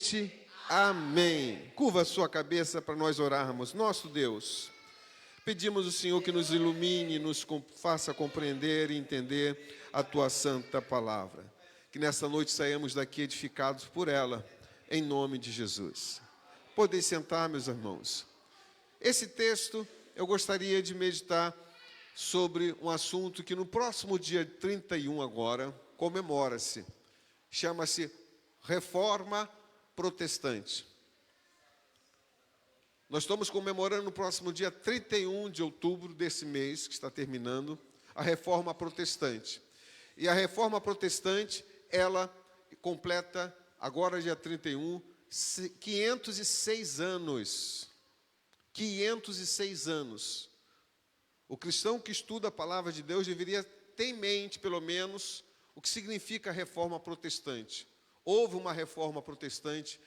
novamente, amém. Curva a sua cabeça para nós orarmos. Nosso Deus, pedimos ao Senhor que nos ilumine, nos faça compreender e entender a tua santa palavra. Que nessa noite saímos daqui edificados por ela, em nome de Jesus. Podem sentar, meus irmãos. Esse texto eu gostaria de meditar sobre um assunto que no próximo dia 31 agora comemora-se. Chama-se Reforma Protestante. Nós estamos comemorando no próximo dia 31 de outubro desse mês, que está terminando, a Reforma Protestante. E a Reforma Protestante, ela completa, agora dia 31, 506 anos. 506 anos. O cristão que estuda a palavra de Deus deveria ter em mente, pelo menos, o que significa a Reforma Protestante. Houve uma Reforma Protestante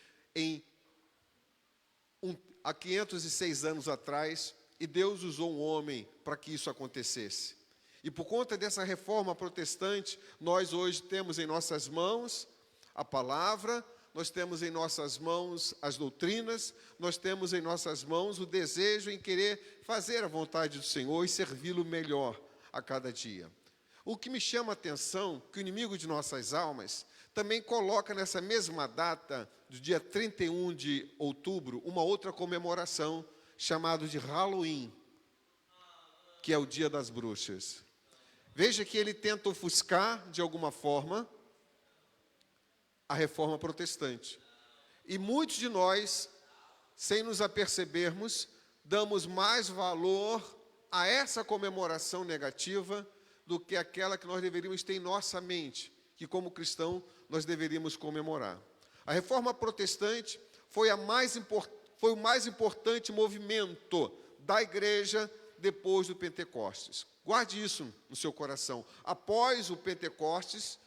há 506 anos atrás, e Deus usou um homem para que isso acontecesse. E por conta dessa Reforma Protestante, nós hoje temos em nossas mãos a palavra, nós temos em nossas mãos as doutrinas, nós temos em nossas mãos o desejo em querer fazer a vontade do Senhor e servi-lo melhor a cada dia. O que me chama a atenção, que o inimigo de nossas almas também coloca nessa mesma data, do dia 31 de outubro, uma outra comemoração, chamada de Halloween, que é o Dia das Bruxas. Veja que ele tenta ofuscar, de alguma forma, a Reforma Protestante. E muitos de nós, sem nos apercebermos, damos mais valor a essa comemoração negativa do que aquela que nós deveríamos ter em nossa mente, que como cristão nós deveríamos comemorar. A Reforma Protestante foi o mais importante movimento da igreja depois do Pentecostes. Guarde isso no seu coração. Após o Pentecostes,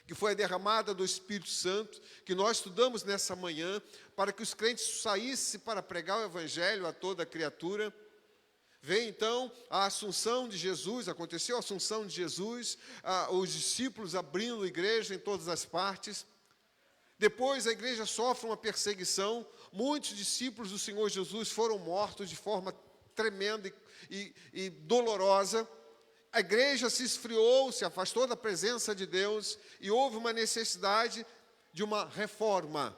que foi a derramada do Espírito Santo, que nós estudamos nessa manhã, para que os crentes saíssem para pregar o Evangelho a toda criatura. Veio então a assunção de Jesus, aconteceu a assunção de Jesus, os discípulos abrindo a igreja em todas as partes. Depois a igreja sofre uma perseguição, muitos discípulos do Senhor Jesus foram mortos de forma tremenda e dolorosa. A igreja se esfriou, se afastou da presença de Deus e houve uma necessidade de uma reforma.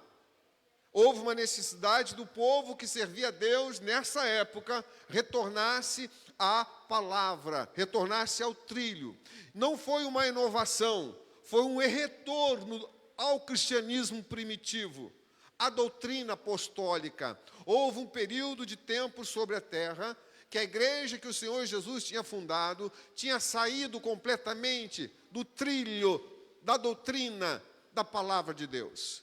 Houve uma necessidade do povo que servia a Deus nessa época retornar-se à palavra, retornar-se ao trilho. Não foi uma inovação, foi um retorno ao cristianismo primitivo, à doutrina apostólica. Houve um período de tempo sobre a terra que a igreja que o Senhor Jesus tinha fundado tinha saído completamente do trilho da doutrina da palavra de Deus.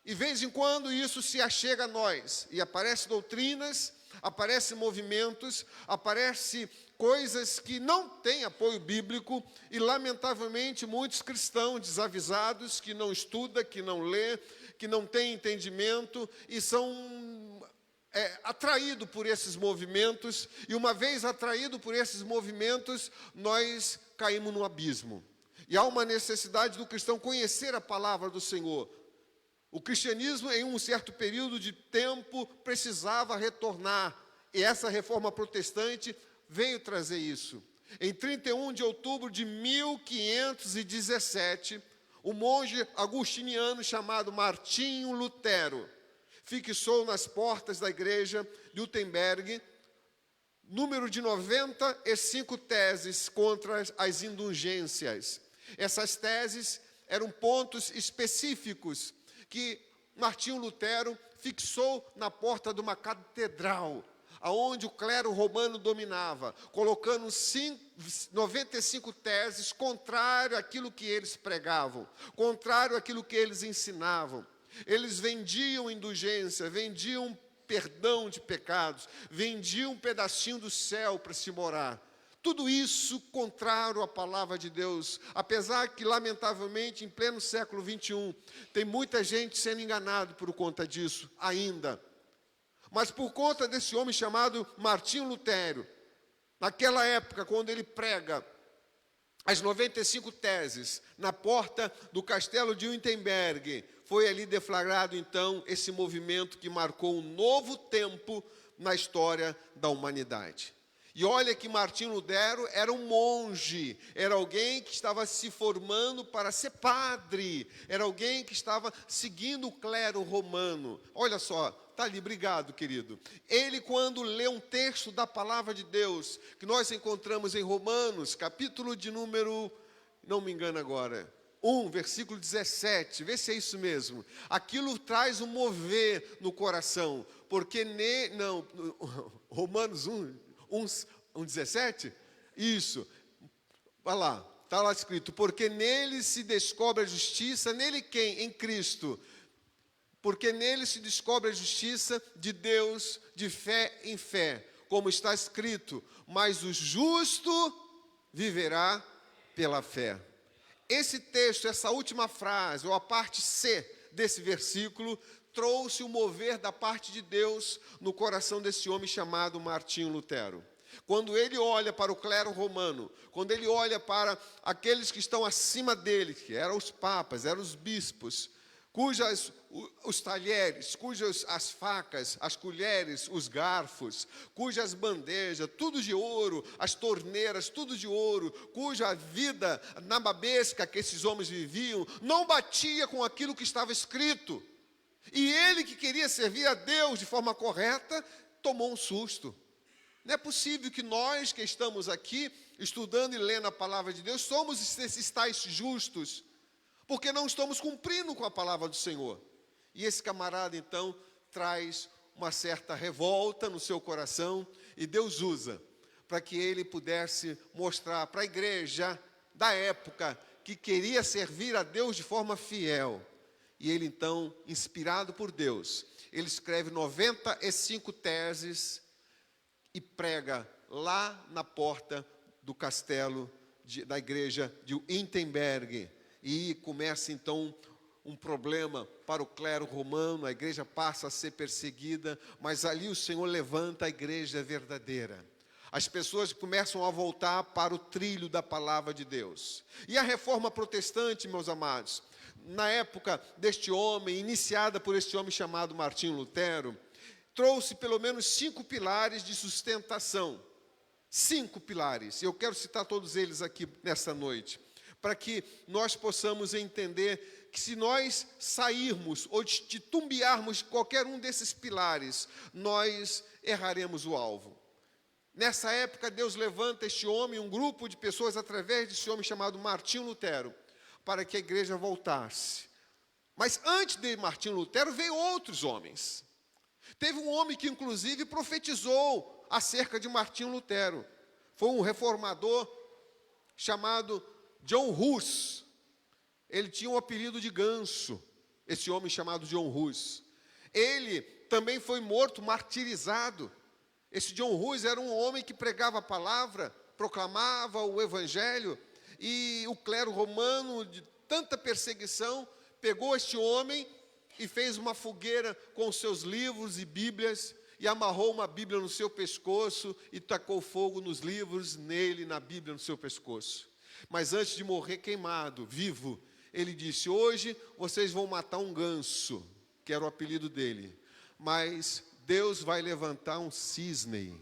E de vez em quando isso se achega a nós, e aparecem doutrinas, aparecem movimentos, aparecem coisas que não têm apoio bíblico, e lamentavelmente muitos cristãos desavisados, que não estudam, que não lê, que não têm entendimento, e são atraídos por esses movimentos, e uma vez atraídos por esses movimentos, nós caímos no abismo. E há uma necessidade do cristão conhecer a palavra do Senhor. O cristianismo, em um certo período de tempo, precisava retornar. E essa Reforma Protestante veio trazer isso. Em 31 de outubro de 1517, o monge agustiniano chamado Martinho Lutero fixou nas portas da igreja de Wittenberg número de 95 teses contra as indulgências. Essas teses eram pontos específicos que Martinho Lutero fixou na porta de uma catedral, aonde o clero romano dominava, colocando 95 teses contrário àquilo que eles pregavam, contrário àquilo que eles ensinavam. Eles vendiam indulgência, vendiam perdão de pecados, vendiam um pedacinho do céu para se morar. Tudo isso contrário à palavra de Deus, apesar que, lamentavelmente, em pleno século XXI, tem muita gente sendo enganada por conta disso ainda. Mas por conta desse homem chamado Martinho Lutero, naquela época, quando ele prega as 95 teses na porta do castelo de Wittenberg. Foi ali deflagrado, então, esse movimento que marcou um novo tempo na história da humanidade. E olha que Martinho Lutero era um monge, era alguém que estava se formando para ser padre, era alguém que estava seguindo o clero romano. Olha só, está ali, obrigado, querido. Ele, quando lê um texto da palavra de Deus, que nós encontramos em Romanos, capítulo de número, não me engano agora, 1, versículo 17, vê se é isso mesmo. Aquilo traz um mover no coração, porque Romanos 1:17? Isso. Vai lá, está lá escrito, porque nele se descobre a justiça, nele quem? Em Cristo. Porque nele se descobre a justiça de Deus de fé em fé, como está escrito, mas o justo viverá pela fé. Esse texto, essa última frase, ou a parte C desse versículo, trouxe o mover da parte de Deus no coração desse homem chamado Martinho Lutero. Quando ele olha para o clero romano, quando ele olha para aqueles que estão acima dele, que eram os papas, eram os bispos, os talheres, cujas as facas, as colheres, os garfos, cujas bandejas, tudo de ouro, as torneiras, tudo de ouro, cuja vida nababesca que esses homens viviam, não batia com aquilo que estava escrito. E ele, que queria servir a Deus de forma correta, tomou um susto. Não é possível que nós que estamos aqui, estudando e lendo a palavra de Deus, somos esses tais justos, porque não estamos cumprindo com a palavra do Senhor. E esse camarada, então, traz uma certa revolta no seu coração, e Deus usa para que ele pudesse mostrar para a igreja da época que queria servir a Deus de forma fiel. E ele, então, inspirado por Deus, ele escreve 95 teses e prega lá na porta do castelo da igreja de Wittenberg. E começa então um problema para o clero romano, a igreja passa a ser perseguida, mas ali o Senhor levanta a igreja verdadeira. As pessoas começam a voltar para o trilho da palavra de Deus. E a reforma protestante, meus amados, na época deste homem, iniciada por este homem chamado Martinho Lutero, trouxe pelo menos 5 pilares de sustentação. 5 pilares, e eu quero citar todos eles aqui nessa noite, para que nós possamos entender que se nós sairmos ou titubearmos qualquer um desses pilares, nós erraremos o alvo. Nessa época, Deus levanta este homem, um grupo de pessoas, através desse homem chamado Martinho Lutero, para que a igreja voltasse. Mas antes de Martinho Lutero, veio outros homens. Teve um homem que, inclusive, profetizou acerca de Martinho Lutero. Foi um reformador chamado John Hus. Ele tinha um apelido de ganso, esse homem chamado John Hus. Ele também foi morto, martirizado. Esse John Hus era um homem que pregava a palavra, proclamava o evangelho, e o clero romano, de tanta perseguição, pegou este homem e fez uma fogueira com seus livros e bíblias, e amarrou uma Bíblia no seu pescoço e tacou fogo nos livros, nele, na Bíblia, no seu pescoço. Mas antes de morrer queimado, vivo, ele disse: hoje vocês vão matar um ganso, que era o apelido dele, mas Deus vai levantar um cisne.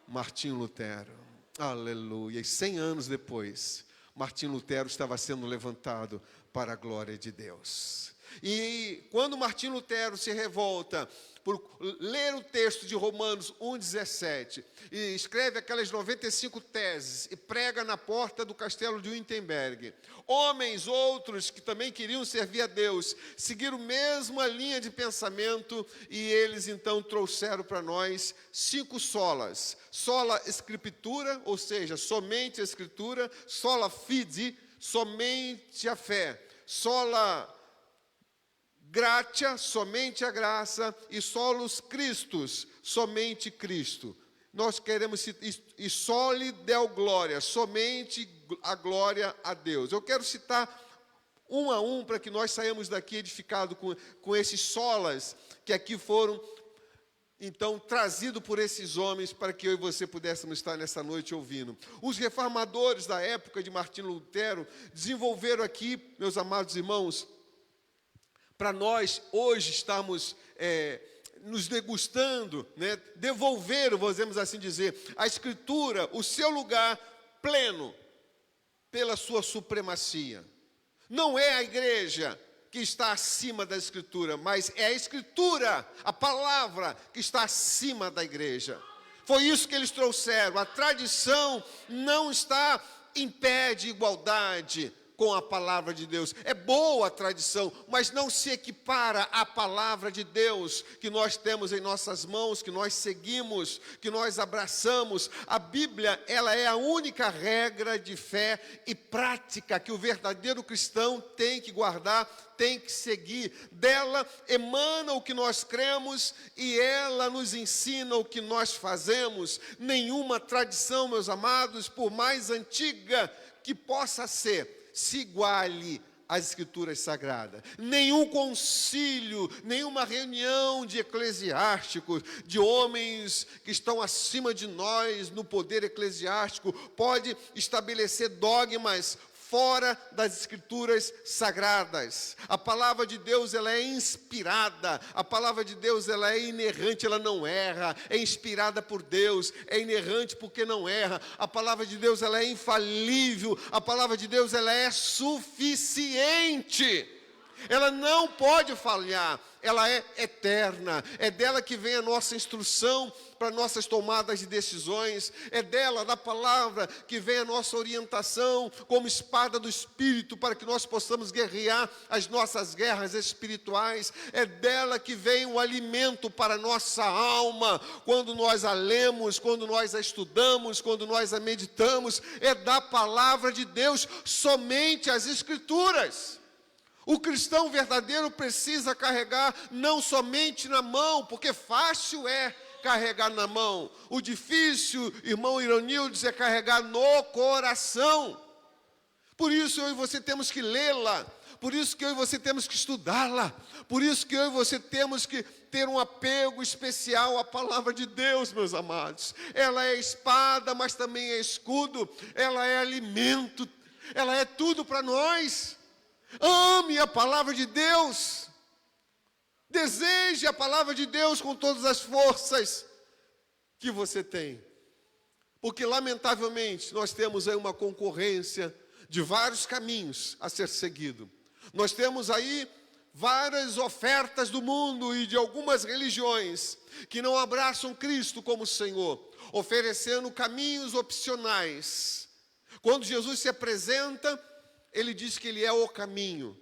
Martinho Lutero, aleluia. E 100 anos depois, Martinho Lutero estava sendo levantado para a glória de Deus. E quando Martinho Lutero se revolta por ler o texto de Romanos 1,17 e escreve aquelas 95 teses e prega na porta do castelo de Wittenberg, homens outros que também queriam servir a Deus seguiram a mesma linha de pensamento, e eles então trouxeram para nós 5 solas: sola escritura, ou seja, somente a escritura; sola fide, somente a fé; sola gratia, somente a graça; e solus Christus, somente Cristo. Nós queremos, e soli deo glória, somente a glória a Deus. Eu quero citar um a um para que nós saímos daqui edificados com esses solas que aqui foram então, trazido por esses homens para que eu e você pudéssemos estar nessa noite ouvindo. Os reformadores da época de Martinho Lutero desenvolveram aqui, meus amados irmãos, para nós hoje estamos nos degustando, né, devolver, vamos assim dizer, a Escritura, o seu lugar pleno, pela sua supremacia. Não é a igreja que está acima da Escritura, mas é a Escritura, a palavra, que está acima da igreja. Foi isso que eles trouxeram. A tradição não está em pé de igualdade com a palavra de Deus. É boa a tradição, mas não se equipara à palavra de Deus que nós temos em nossas mãos, que nós seguimos, que nós abraçamos. A Bíblia, ela é a única regra de fé e prática que o verdadeiro cristão tem que guardar, tem que seguir. Dela emana o que nós cremos e ela nos ensina o que nós fazemos. Nenhuma tradição, meus amados, por mais antiga que possa ser, se iguale às Escrituras Sagradas. Nenhum concílio, nenhuma reunião de eclesiásticos, de homens que estão acima de nós no poder eclesiástico, pode estabelecer dogmas fora das Escrituras Sagradas. A palavra de Deus, ela é inspirada, a palavra de Deus, ela é inerrante, ela não erra, é inspirada por Deus, é inerrante porque não erra. A palavra de Deus, ela é infalível, a palavra de Deus, ela é suficiente. Ela não pode falhar, ela é eterna, é dela que vem a nossa instrução para nossas tomadas de decisões, é dela, da palavra, que vem a nossa orientação como espada do Espírito para que nós possamos guerrear as nossas guerras espirituais, é dela que vem o alimento para a nossa alma, quando nós a lemos, quando nós a estudamos, quando nós a meditamos, é da palavra de Deus, somente as Escrituras. O cristão verdadeiro precisa carregar não somente na mão, porque fácil é carregar na mão. O difícil, irmão Ironildes, é carregar no coração. Por isso eu e você temos que lê-la, por isso que eu e você temos que estudá-la, por isso que eu e você temos que ter um apego especial à palavra de Deus, meus amados. Ela é espada, mas também é escudo, ela é alimento, ela é tudo para nós. Ame a palavra de Deus, deseje a palavra de Deus com todas as forças que você tem, porque lamentavelmente nós temos aí uma concorrência de vários caminhos a ser seguido. Nós temos aí várias ofertas do mundo e de algumas religiões que não abraçam Cristo como Senhor, oferecendo caminhos opcionais. Quando Jesus se apresenta, Ele diz que Ele é o caminho,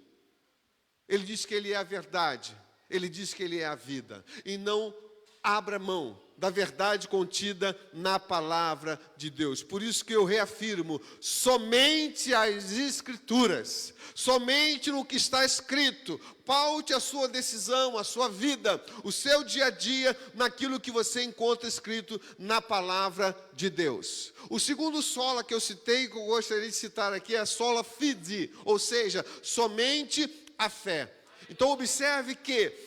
Ele diz que Ele é a verdade, Ele diz que Ele é a vida. E não abra mão da verdade contida na palavra de Deus. Por isso que eu reafirmo, somente as Escrituras, somente no que está escrito, paute a sua decisão, a sua vida, o seu dia a dia, naquilo que você encontra escrito na palavra de Deus. O segundo sola que eu citei, que eu gostaria de citar aqui, é a sola fide, ou seja, somente a fé. Então observe que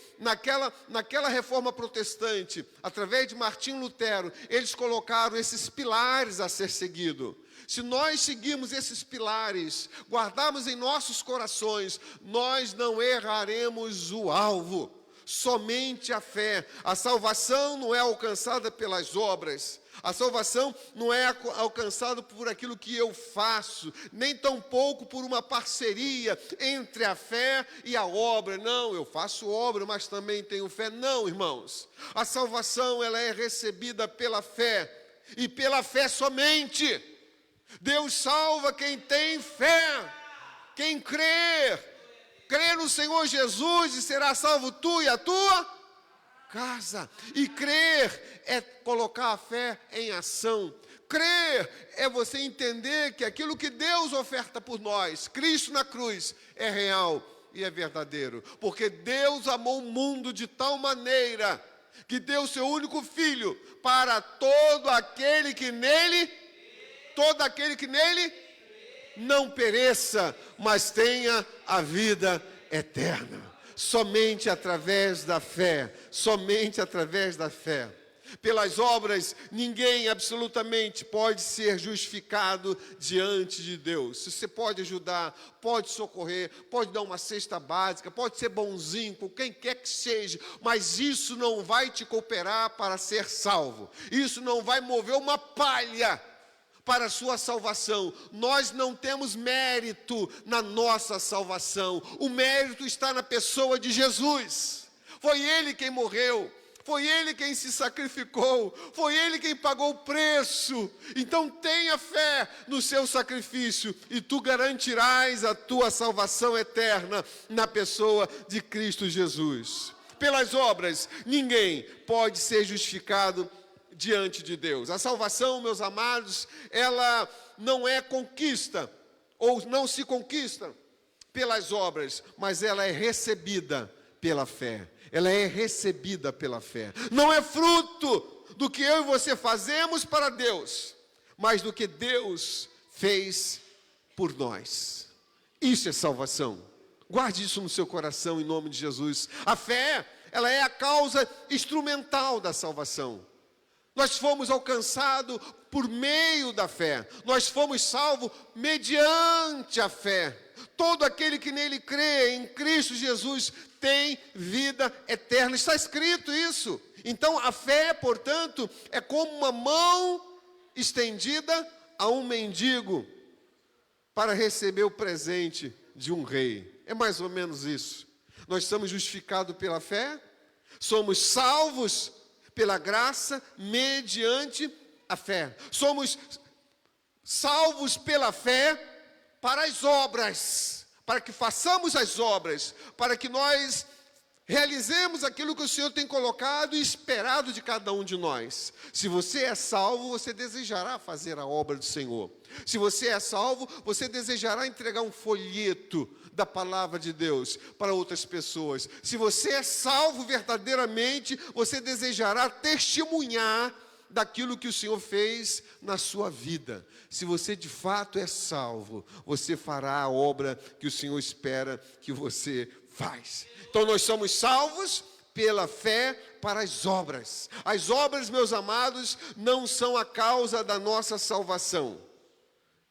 naquela reforma protestante, através de Martinho Lutero, eles colocaram esses pilares a ser seguido. Se nós seguirmos esses pilares, guardarmos em nossos corações, nós não erraremos o alvo. Somente a fé. A salvação não é alcançada pelas obras. A salvação não é alcançada por aquilo que eu faço, nem tampouco por uma parceria entre a fé e a obra. Não, eu faço obra, mas também tenho fé. Não, irmãos. A salvação, ela é recebida pela fé, e pela fé somente. Deus salva quem tem fé, quem crê no Senhor Jesus, e será salvo tu e a tua casa. E crer é colocar a fé em ação. Crer é você entender que aquilo que Deus oferta por nós, Cristo na cruz, é real e é verdadeiro. Porque Deus amou o mundo de tal maneira que deu seu único Filho para todo aquele que nele não pereça, mas tenha a vida eterna. somente através da fé, somente através da fé. Pelas obras, ninguém absolutamente pode ser justificado diante de Deus. Você pode ajudar, pode socorrer, pode dar uma cesta básica, pode ser bonzinho com quem quer que seja, mas isso não vai te cooperar para ser salvo. Isso não vai mover uma palha para a sua salvação. Nós não temos mérito na nossa salvação. O mérito está na pessoa de Jesus. Foi Ele quem morreu. Foi Ele quem se sacrificou, foi Ele quem pagou o preço. Então tenha fé no seu sacrifício e tu garantirás a tua salvação eterna na pessoa de Cristo Jesus. Pelas obras, ninguém pode ser justificado diante de Deus. A salvação, meus amados, ela não é conquista, ou não se conquista pelas obras, mas ela é recebida pela fé. Ela é recebida pela fé. Não é fruto do que eu e você fazemos para Deus, mas do que Deus fez por nós. Isso é salvação. Guarde isso no seu coração em nome de Jesus. A fé, ela é a causa instrumental da salvação. Nós fomos alcançados por meio da fé. Nós fomos salvos mediante a fé. Todo aquele que nele crê, em Cristo Jesus, tem vida eterna. Está escrito isso. Então, a fé, portanto, é como uma mão estendida a um mendigo para receber o presente de um rei. É mais ou menos isso. Nós somos justificados pela fé, somos salvos pela graça mediante a fé. Somos salvos pela fé para as obras, para que façamos as obras, para que nós realizemos aquilo que o Senhor tem colocado e esperado de cada um de nós. Se você é salvo, você desejará fazer a obra do Senhor. Se você é salvo, você desejará entregar um folheto da palavra de Deus para outras pessoas. Se você é salvo verdadeiramente, você desejará testemunhar daquilo que o Senhor fez na sua vida. Se você de fato é salvo, você fará a obra que o Senhor espera que você faz. Então nós somos salvos pela fé para as obras. As obras, meus amados, não são a causa da nossa salvação.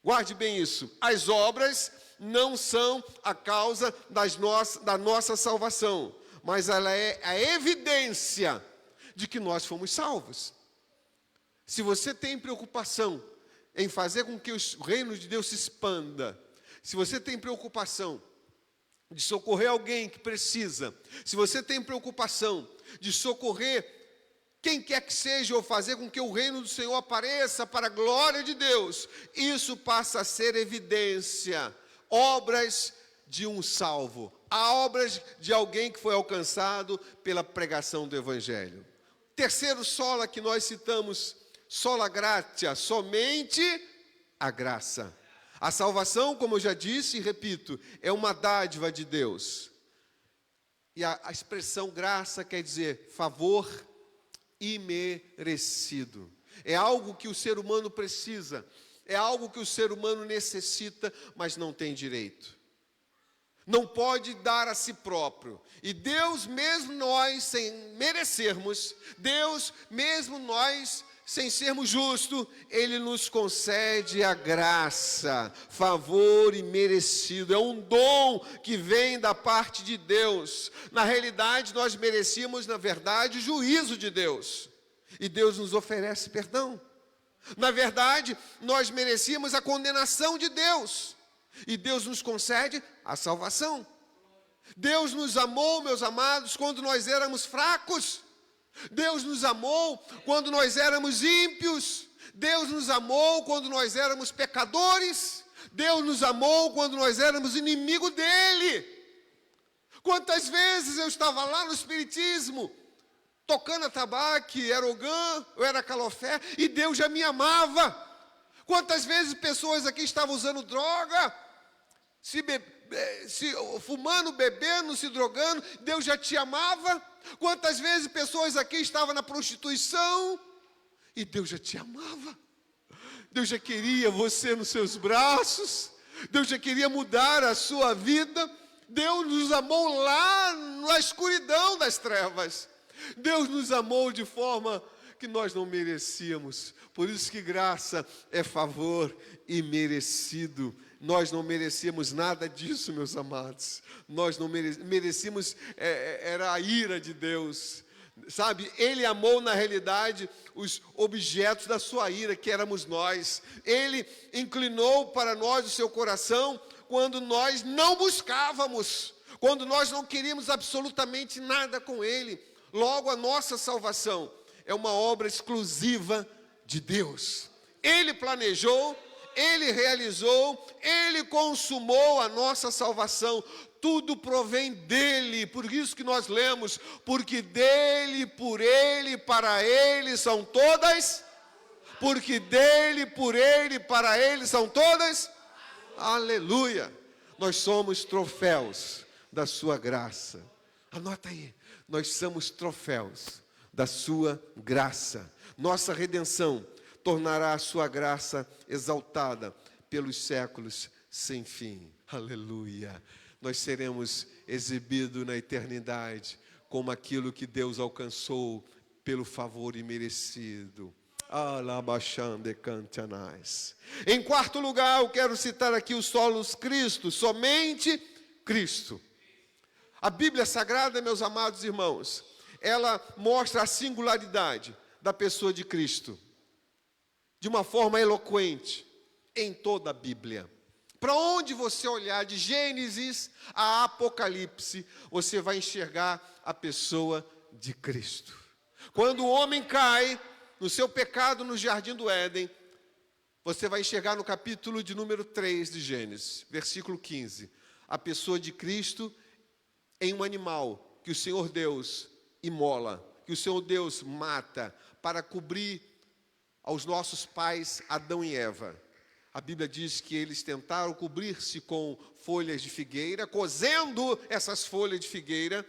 Guarde bem isso. As obras não são a causa da nossa salvação, mas ela é a evidência de que nós fomos salvos. Se você tem preocupação em fazer com que o reino de Deus se expanda, se você tem preocupação de socorrer alguém que precisa, se você tem preocupação de socorrer quem quer que seja, ou fazer com que o reino do Senhor apareça para a glória de Deus, isso passa a ser evidência, obras de um salvo, obras de alguém que foi alcançado pela pregação do Evangelho. Terceiro sola que nós citamos, sola gratia, somente a graça. A salvação, como eu já disse e repito, é uma dádiva de Deus. E a expressão graça quer dizer favor imerecido. É algo que o ser humano precisa, é algo que o ser humano necessita, mas não tem direito. Não pode dar a si próprio. E Deus, mesmo nós sem merecermos, Deus, mesmo nós sem sermos justos, Ele nos concede a graça, favor imerecido. É um dom que vem da parte de Deus. Na realidade, nós merecíamos, na verdade, o juízo de Deus. E Deus nos oferece perdão. Na verdade, nós merecíamos a condenação de Deus. E Deus nos concede a salvação. Deus nos amou, meus amados, quando nós éramos fracos. Deus nos amou quando nós éramos ímpios. Deus nos amou quando nós éramos pecadores. Deus nos amou quando nós éramos inimigos dele. Quantas vezes eu estava lá no espiritismo, tocando atabaque, era Ogã, eu era Calofé, e Deus já me amava. Quantas vezes pessoas aqui estavam usando droga, fumando, bebendo, se drogando, Deus já te amava. Quantas vezes pessoas aqui estavam na prostituição e Deus já te amava. Deus já queria você nos seus braços. Deus já queria mudar a sua vida. Deus nos amou lá na escuridão das trevas. Deus nos amou de forma que nós não merecíamos. Por isso que graça é favor imerecido. Nós não merecíamos nada disso, meus amados. Nós não merecíamos, era a ira de Deus. Sabe, Ele amou na realidade os objetos da sua ira, que éramos nós. Ele inclinou para nós o seu coração quando nós não buscávamos, quando nós não queríamos absolutamente nada com Ele. Logo, a nossa salvação é uma obra exclusiva de Deus. Ele planejou, Ele realizou, Ele consumou a nossa salvação. Tudo provém dEle, por isso que nós lemos, porque dEle, por Ele, para Ele são todas, porque dEle, por Ele, para Ele são todas, aleluia. Nós somos troféus da sua graça. Anota aí, nós somos troféus da sua graça. Nossa redenção tornará a sua graça exaltada pelos séculos sem fim. Aleluia. Nós seremos exibidos na eternidade como aquilo que Deus alcançou pelo favor imerecido. Em quarto lugar, eu quero citar aqui o solos Cristo, somente Cristo. A Bíblia Sagrada, meus amados irmãos, ela mostra a singularidade da pessoa de Cristo, de uma forma eloquente, em toda a Bíblia. Para onde você olhar, de Gênesis a Apocalipse, você vai enxergar a pessoa de Cristo. Quando o homem cai no seu pecado no jardim do Éden, você vai enxergar no capítulo de número 3 de Gênesis, versículo 15, a pessoa de Cristo em um animal que o Senhor Deus imola, que o Senhor Deus mata para cobrir aos nossos pais Adão e Eva. A Bíblia diz que eles tentaram cobrir-se com folhas de figueira, cozendo essas folhas de figueira,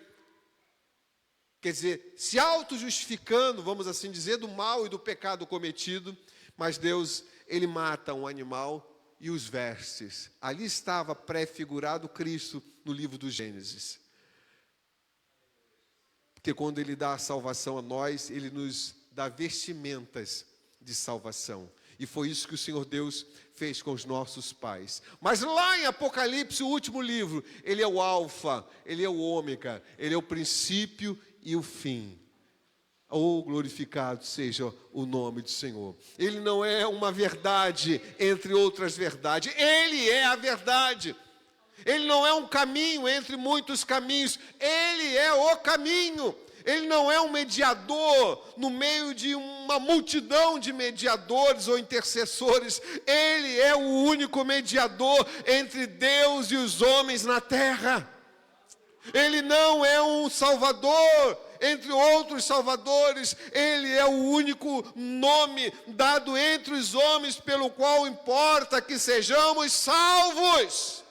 quer dizer, se auto-justificando, vamos assim dizer, do mal e do pecado cometido, mas Deus, Ele mata um animal e os veste. Ali estava pré-figurado Cristo no livro do Gênesis. Porque quando Ele dá a salvação a nós, Ele nos dá vestimentas de salvação. E foi isso que o Senhor Deus fez com os nossos pais. Mas lá em Apocalipse, o último livro, Ele é o alfa, Ele é o ômega, Ele é o princípio e o fim. Oh, glorificado seja o nome do Senhor. Ele não é uma verdade entre outras verdades. Ele é a verdade. Ele não é um caminho entre muitos caminhos. Ele é o caminho. Ele não é um mediador no meio de uma multidão de mediadores ou intercessores. Ele é o único mediador entre Deus e os homens na terra. Ele não é um salvador entre outros salvadores. Ele é o único nome dado entre os homens pelo qual importa que sejamos salvos.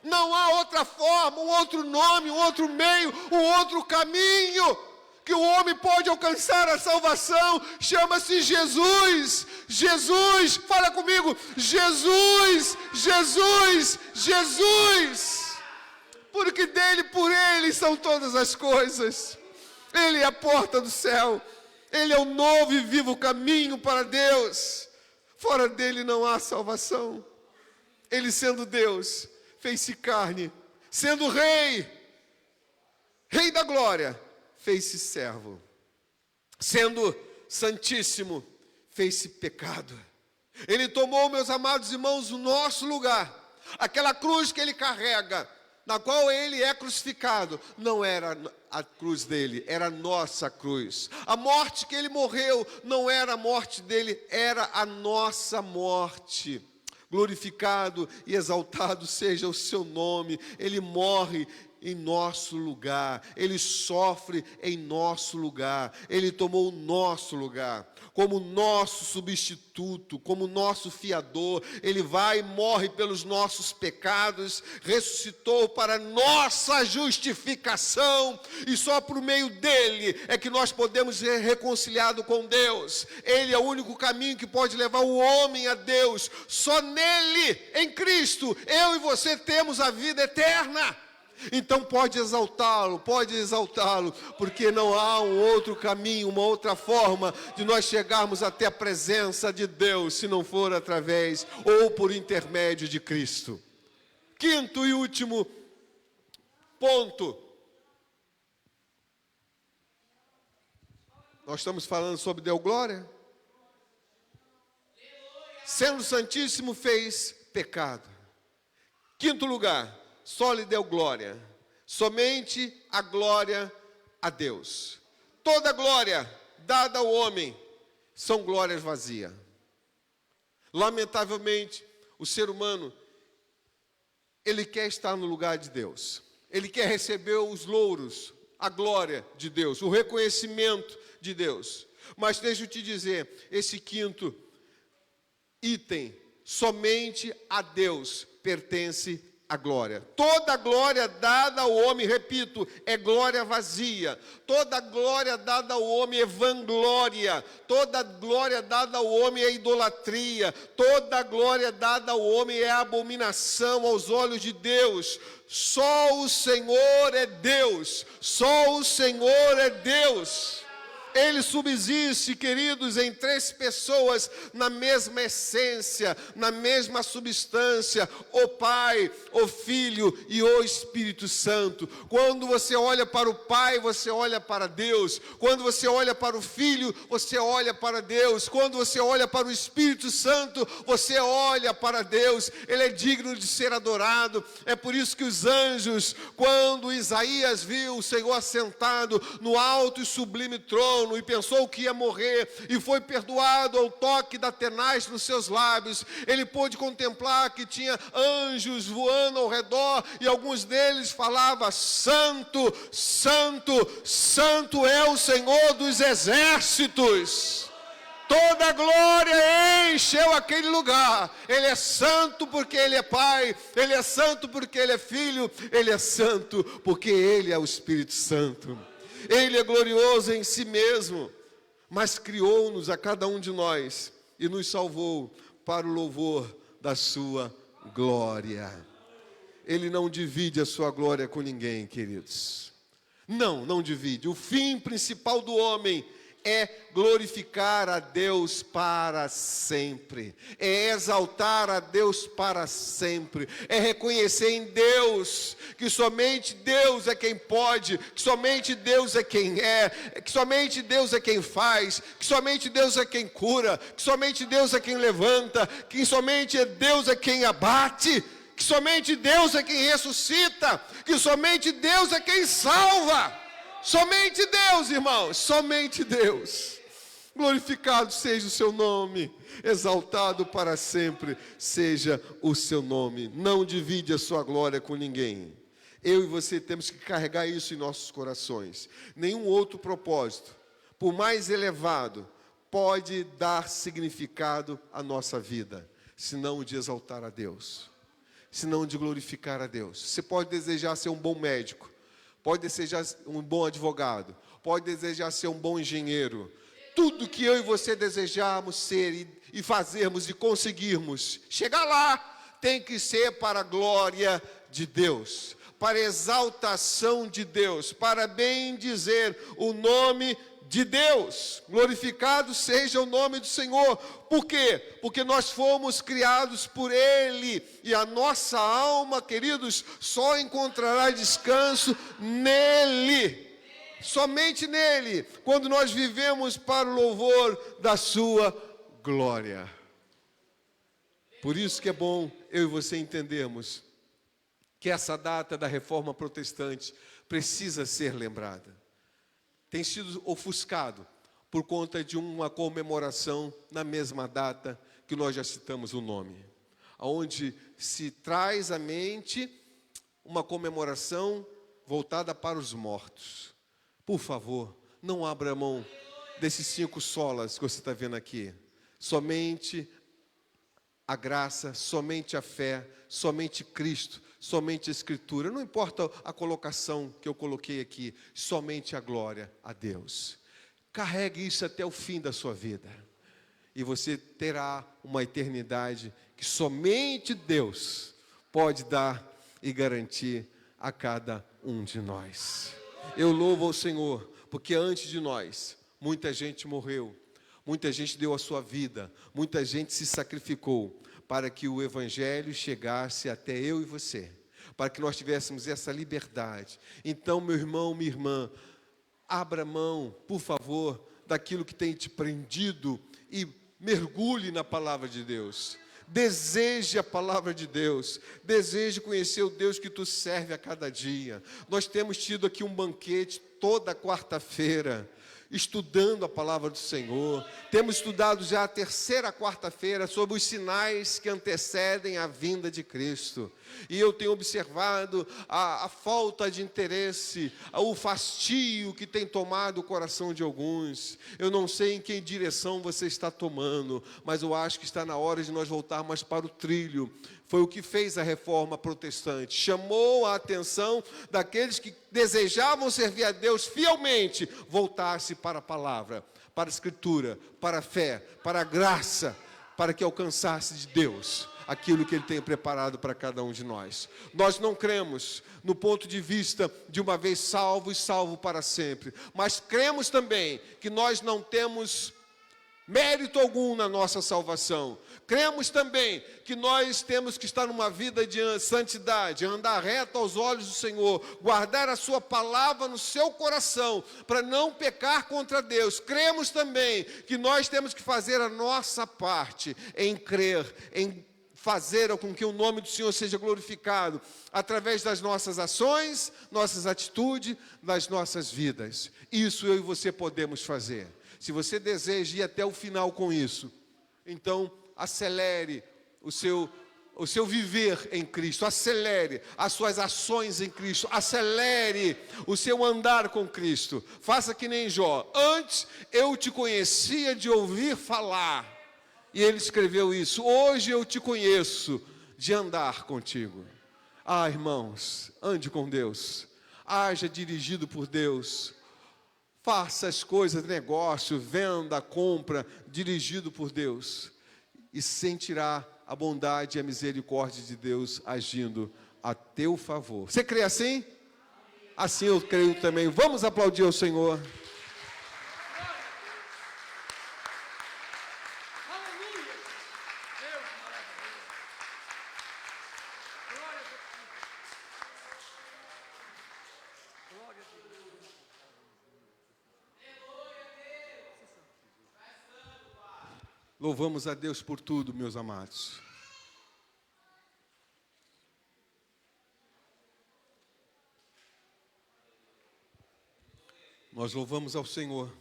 Não há outra forma, um outro nome, um outro meio, um outro caminho que o homem pode alcançar a salvação. Chama-se Jesus. Jesus, fala comigo, Jesus, Jesus, Jesus. Porque dele, por ele são todas as coisas. Ele é a porta do céu. Ele é o novo e vivo caminho para Deus. Fora dele não há salvação. Ele, sendo Deus, fez-se carne, sendo rei da glória, fez-se servo, sendo santíssimo, fez-se pecado. Ele tomou, meus amados irmãos, o nosso lugar. Aquela cruz que ele carrega, na qual ele é crucificado, não era a cruz dele, era a nossa cruz. A morte que ele morreu não era a morte dele, era a nossa morte. Glorificado e exaltado seja o seu nome. Ele morre em nosso lugar, ele sofre em nosso lugar, ele tomou o nosso lugar, como nosso substituto, como nosso fiador. Ele vai e morre pelos nossos pecados, ressuscitou para nossa justificação, e só por meio dele é que nós podemos ser reconciliados com Deus. Ele é o único caminho que pode levar o homem a Deus. Só nele, em Cristo, eu e você temos a vida eterna. Então pode exaltá-lo, porque não há um outro caminho, uma outra forma de nós chegarmos até a presença de Deus, se não for através ou por intermédio de Cristo. Quinto e último ponto. Nós estamos falando sobre deu glória? Sendo Santíssimo fez pecado. Quinto lugar, só lhe deu glória. Somente a glória a Deus. Toda glória dada ao homem são glórias vazias. Lamentavelmente, o ser humano, ele quer estar no lugar de Deus. Ele quer receber os louros, a glória de Deus, o reconhecimento de Deus. Mas deixa eu te dizer, esse quinto item, somente a Deus pertence a glória. Toda glória dada ao homem, repito, é glória vazia. Toda glória dada ao homem é vanglória. Toda glória dada ao homem é idolatria. Toda glória dada ao homem é abominação aos olhos de Deus. Só o Senhor é Deus. Só o Senhor é Deus. Ele subsiste, queridos, em três pessoas na mesma essência, na mesma substância, o Pai, o Filho e o Espírito Santo. Quando você olha para o Pai, você olha para Deus. Quando você olha para o Filho, você olha para Deus. Quando você olha para o Espírito Santo, você olha para Deus. Ele é digno de ser adorado. É por isso que os anjos, quando Isaías viu o Senhor assentado no alto e sublime trono, e pensou que ia morrer, e foi perdoado ao toque da tenaz nos seus lábios, ele pôde contemplar que tinha anjos voando ao redor, e alguns deles falavam: Santo, Santo, Santo é o Senhor dos exércitos. Toda a glória encheu aquele lugar. Ele é santo porque Ele é Pai, Ele é santo porque Ele é Filho, Ele é santo porque Ele é o Espírito Santo. Ele é glorioso em si mesmo, mas criou-nos a cada um de nós e nos salvou para o louvor da sua glória. Ele não divide a sua glória com ninguém, queridos. Não divide. O fim principal do homem é glorificar a Deus para sempre, é exaltar a Deus para sempre, é reconhecer em Deus que somente Deus é quem pode, que somente Deus é quem é, que somente Deus é quem faz, que somente Deus é quem cura, que somente Deus é quem levanta, que somente Deus é quem abate, que somente Deus é quem ressuscita, que somente Deus é quem salva. Somente Deus, irmãos, somente Deus. Glorificado seja o seu nome, exaltado para sempre seja o seu nome. Não divide a sua glória com ninguém. Eu e você temos que carregar isso em nossos corações. Nenhum outro propósito, por mais elevado, pode dar significado à nossa vida, senão o de exaltar a Deus, senão o de glorificar a Deus. Você pode desejar ser um bom médico, pode desejar um bom advogado, pode desejar ser um bom engenheiro. Tudo que eu e você desejarmos ser e fazermos e conseguirmos chegar lá, tem que ser para a glória de Deus, para a exaltação de Deus, para bem dizer o nome de Deus. Glorificado seja o nome do Senhor. Por quê? Porque nós fomos criados por Ele, e a nossa alma, queridos, só encontrará descanso nele, somente nele, quando nós vivemos para o louvor da sua glória. Por isso que é bom eu e você entendermos que essa data da Reforma Protestante precisa ser lembrada. Tem sido ofuscado por conta de uma comemoração na mesma data que nós já citamos o nome, onde se traz à mente uma comemoração voltada para os mortos. Por favor, não abra mão desses 5 solas que você está vendo aqui. Somente a graça, somente a fé, somente Cristo, somente a Escritura. Não importa a colocação que eu coloquei aqui, somente a glória a Deus. Carregue isso até o fim da sua vida, e você terá uma eternidade que somente Deus pode dar e garantir a cada um de nós. Eu louvo ao Senhor, porque antes de nós, muita gente morreu, muita gente deu a sua vida, muita gente se sacrificou para que o Evangelho chegasse até eu e você, para que nós tivéssemos essa liberdade. Então, meu irmão, minha irmã, abra mão, por favor, daquilo que tem te prendido e mergulhe na palavra de Deus. Deseje a palavra de Deus, deseje conhecer o Deus que tu serve a cada dia. Nós temos tido aqui um banquete toda quarta-feira, estudando a palavra do Senhor. Temos estudado já a terceira quarta-feira sobre os sinais que antecedem a vinda de Cristo. E eu tenho observado a falta de interesse, o fastio que tem tomado o coração de alguns. Eu não sei em que direção você está tomando, mas eu acho que está na hora de nós voltarmos para o trilho. Foi o que fez a reforma protestante. Chamou a atenção daqueles que desejavam servir a Deus fielmente, voltar-se para a palavra, para a Escritura, para a fé, para a graça, para que alcançasse de Deus aquilo que Ele tem preparado para cada um de nós. Nós não cremos no ponto de vista de uma vez salvo e salvo para sempre, mas cremos também que nós não temos mérito algum na nossa salvação. Cremos também que nós temos que estar numa vida de santidade, andar reto aos olhos do Senhor, guardar a sua palavra no seu coração, para não pecar contra Deus. Cremos também que nós temos que fazer a nossa parte em crer, em fazer com que o nome do Senhor seja glorificado, através das nossas ações, nossas atitudes, das nossas vidas. Isso eu e você podemos fazer. Se você deseja ir até o final com isso, então acelere o seu viver em Cristo, acelere as suas ações em Cristo, acelere o seu andar com Cristo. Faça que nem Jó. Antes eu te conhecia de ouvir falar, e ele escreveu isso. Hoje eu te conheço de andar contigo. Ah, irmãos, ande com Deus, haja dirigido por Deus. Faça as coisas, negócio, venda, compra, dirigido por Deus. E sentirá a bondade e a misericórdia de Deus agindo a teu favor. Você crê assim? Assim eu creio também. Vamos aplaudir ao Senhor. Louvamos a Deus por tudo, meus amados. Nós louvamos ao Senhor